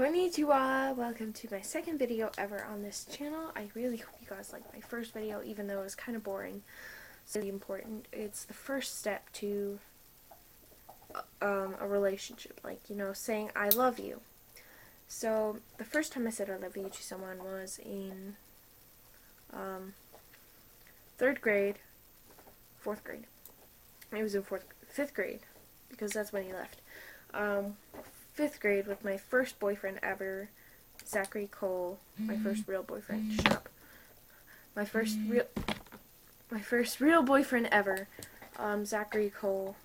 Konnichiwa! Welcome to my second video ever on this channel. I really hope you guys liked my first video, even though it was kind of boring. It's really important. It's the first step to a relationship, like, saying I love you. So, the first time I said I love you to someone was in 3rd grade, 4th grade. It was in 5th grade, because that's when he left. 5th grade with my first boyfriend ever, Zachary Cole. My first real boyfriend. Shut up. My first real boyfriend ever, Zachary Cole.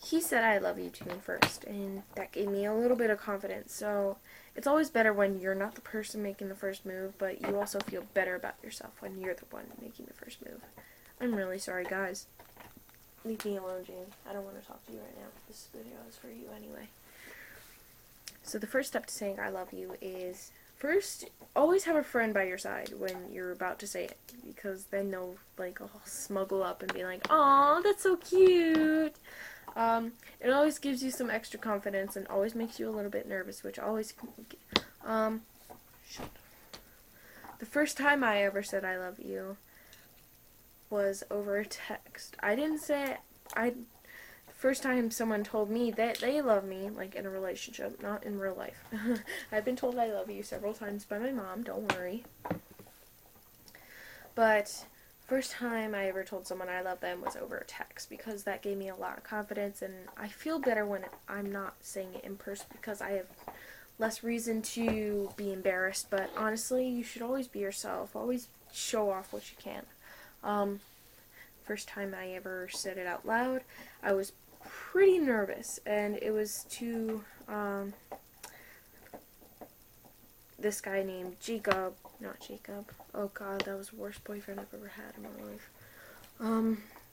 He said I love you to me first, and that gave me a little bit of confidence. So it's always better when you're not the person making the first move, but you also feel better about yourself when you're the one making the first move. I'm really sorry, guys. Leave me alone, Jane. I don't want to talk to you right now. This video is for you anyway. So the first step to saying I love you is, first, always have a friend by your side when you're about to say it. Because then they'll, all smuggle up and be like, "Aw, that's so cute." It always gives you some extra confidence and always makes you a little bit nervous, which always, shut up. The first time I ever said I love you was over a text. I didn't say it. The first time someone told me that they love me, like in a relationship, not in real life. I've been told I love you several times by my mom, don't worry. But first time I ever told someone I love them was over a text, because that gave me a lot of confidence, and I feel better when I'm not saying it in person because I have less reason to be embarrassed. But honestly, you should always be yourself. Always show off what you can. First time I ever said it out loud, I was pretty nervous, and it was to, this guy named Jacob, not Jacob, oh god, that was the worst boyfriend I've ever had in my life.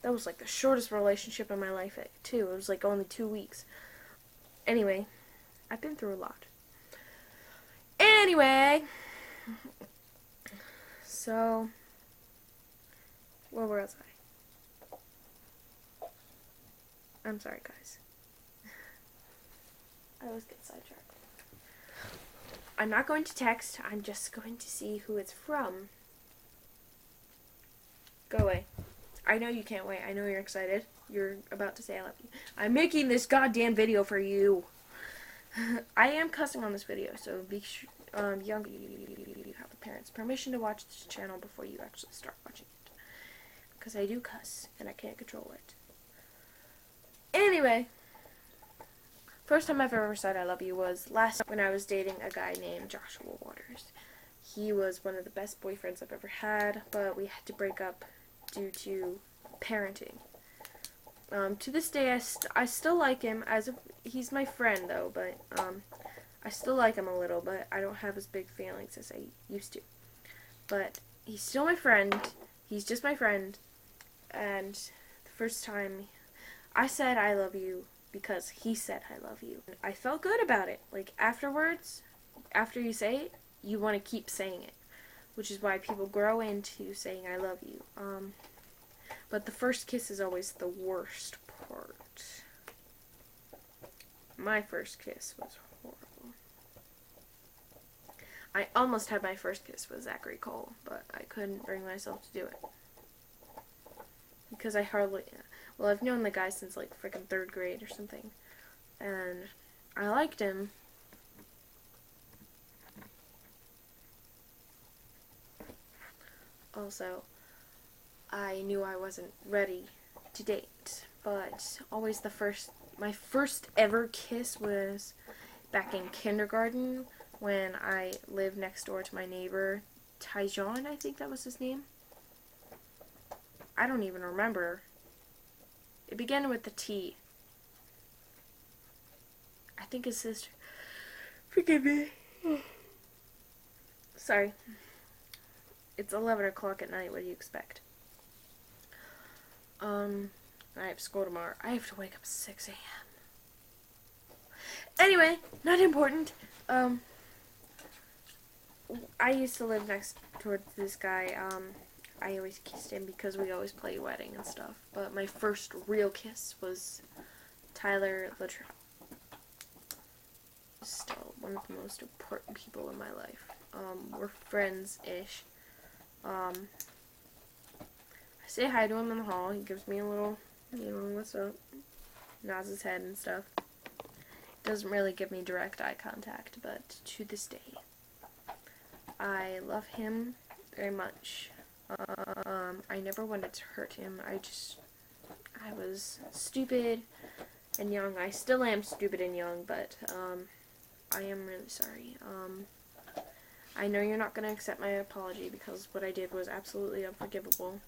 That was like the shortest relationship in my life, too. It was like only 2 weeks. Anyway, I've been through a lot. Anyway, so, where was I? I'm sorry, guys. I always get sidetracked. I'm not going to text. I'm just going to see who it's from. Go away. I know you can't wait. I know you're excited. You're about to say I love you. I'm making this goddamn video for you. I am cussing on this video, so be sure, you have the parents' permission to watch this channel before you actually start watching it. Because I do cuss, and I can't control it. Anyway, first time I've ever said I love you was last when I was dating a guy named Joshua Waters. He was one of the best boyfriends I've ever had, but we had to break up due to parenting. To this day, I still like him. He's my friend, though, but I still like him a little, but I don't have as big feelings as I used to. But he's still my friend. He's just my friend. And the first time I said I love you because he said I love you. I felt good about it. Like, afterwards, after you say it, you want to keep saying it. Which is why people grow into saying I love you. But the first kiss is always the worst part. My first kiss was horrible. I almost had my first kiss with Zachary Cole, but I couldn't bring myself to do it. Because well, I've known the guy since like freaking 3rd grade or something, and I liked him. Also, I knew I wasn't ready to date, but always my first ever kiss was back in kindergarten when I lived next door to my neighbor, Tyjon, I think that was his name. I don't even remember. It began with the T. I think his sister. Forgive me. Sorry. It's 11 o'clock at night. What do you expect? I have school tomorrow. I have to wake up at 6 a.m. Anyway, not important. I used to live next door to this guy. I always kissed him because we always play wedding and stuff. But my first real kiss was Tyler Latrell. still one of the most important people in my life. We're friends-ish. I say hi to him in the hall. He gives me a little, what's up, nods his head and stuff. Doesn't really give me direct eye contact, but to this day, I love him very much. I never wanted to hurt him. I was stupid and young. I still am stupid and young, but I am really sorry. I know you're not going to accept my apology because what I did was absolutely unforgivable.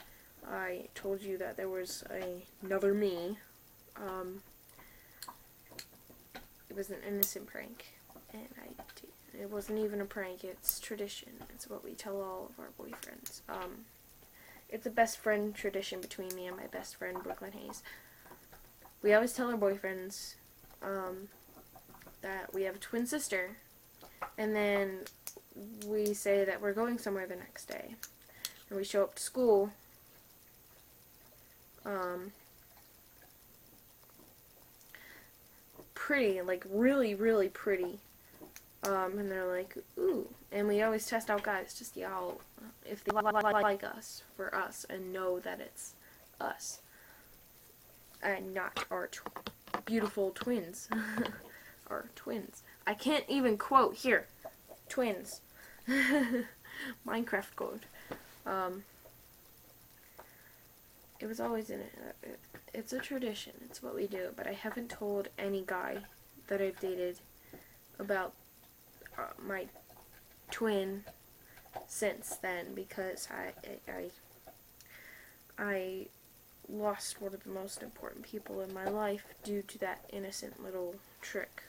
I told you that there was another me. It was an innocent prank, and it wasn't even a prank. It's tradition. It's what we tell all of our boyfriends. It's a best friend tradition between me and my best friend, brooklynN. We always tell our boyfriends that we have a twin sister, and then we say that we're going somewhere the next day. And we show up to school, pretty, like really, really pretty. And they're like, ooh. And we always test out guys to see how, if they like us, for us, and know that it's us. And not our beautiful twins. Our twins. I can't even quote here. Twins. Minecraft code. It was always in it. It's a tradition. It's what we do. But I haven't told any guy that I've dated about my twin since then, because I lost one of the most important people in my life due to that innocent little trick.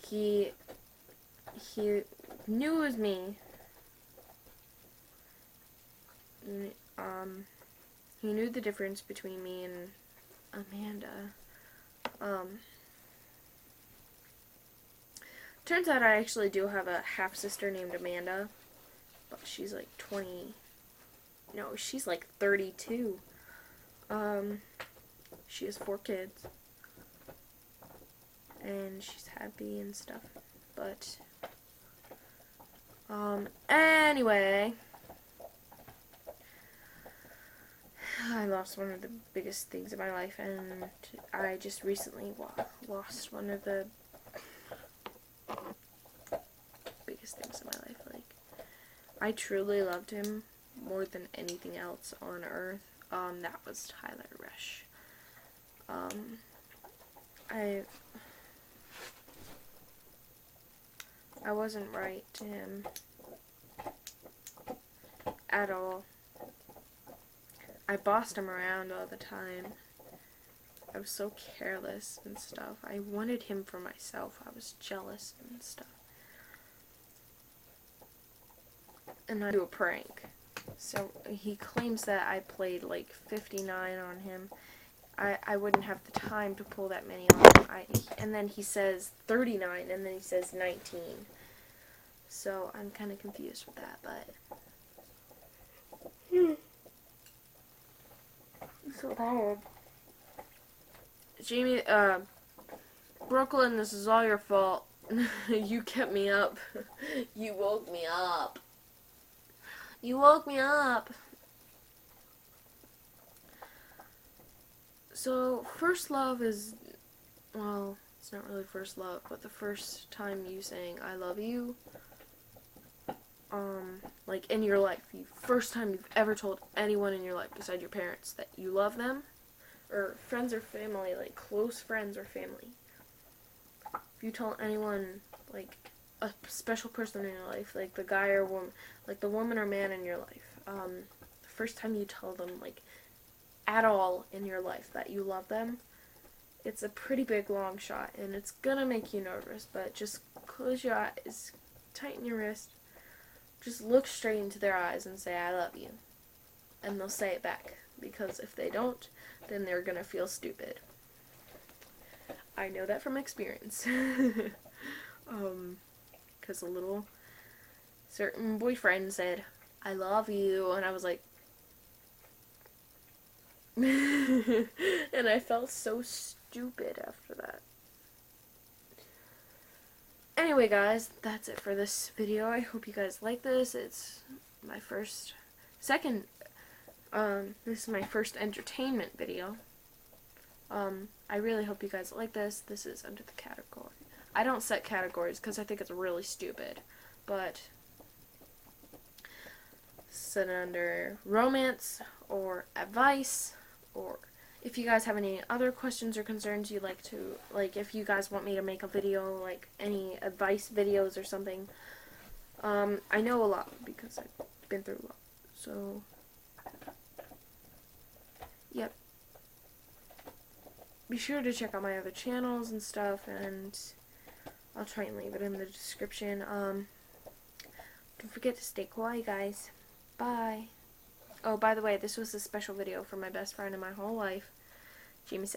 He knew it was me. He knew the difference between me and Amanda. Turns out I actually do have a half-sister named Amanda, but she's like 20, no, she's like 32. She has 4 kids, and she's happy and stuff, but, anyway, I lost one of the biggest things in my life, and I just recently lost one of the biggest things in my life. Like, I truly loved him more than anything else on earth. That was Tyler Resch. I wasn't right to him at all. I bossed him around all the time. I was so careless and stuff. I wanted him for myself. I was jealous and stuff. And I do a prank. So he claims that I played like 59 on him. I wouldn't have the time to pull that many on him. And then he says 39, and then he says 19. So I'm kind of confused with that, but I'm so tired. Jamie, Brooklyn, this is all your fault. You kept me up. You woke me up. You woke me up. So, first love is, well, it's not really first love, but the first time you saying I love you, like in your life, the first time you've ever told anyone in your life beside your parents that you love them, or friends or family, like close friends or family. If you tell anyone, like a special person in your life, like the guy or woman, like the woman or man in your life, the first time you tell them, like, at all in your life that you love them, it's a pretty big long shot, and it's gonna make you nervous, but just close your eyes, tighten your wrist, just look straight into their eyes and say, I love you, and they'll say it back, because if they don't, then they're gonna feel stupid. I know that from experience. Because a little certain boyfriend said, I love you, and I was like, and I felt so stupid after that. Anyway, guys, that's it for this video. I hope you guys like this. It's my this is my first entertainment video. I really hope you guys like this. This is under the category. I don't set categories because I think it's really stupid, but set it under romance or advice, or if you guys have any other questions or concerns you'd like to, like if you guys want me to make a video, like any advice videos or something. I know a lot because I've been through a lot. So, yep. Be sure to check out my other channels and stuff, and I'll try and leave it in the description. Don't forget to stay kawaii, guys. Bye. Oh, by the way, this was a special video for my best friend in my whole life, japaneez.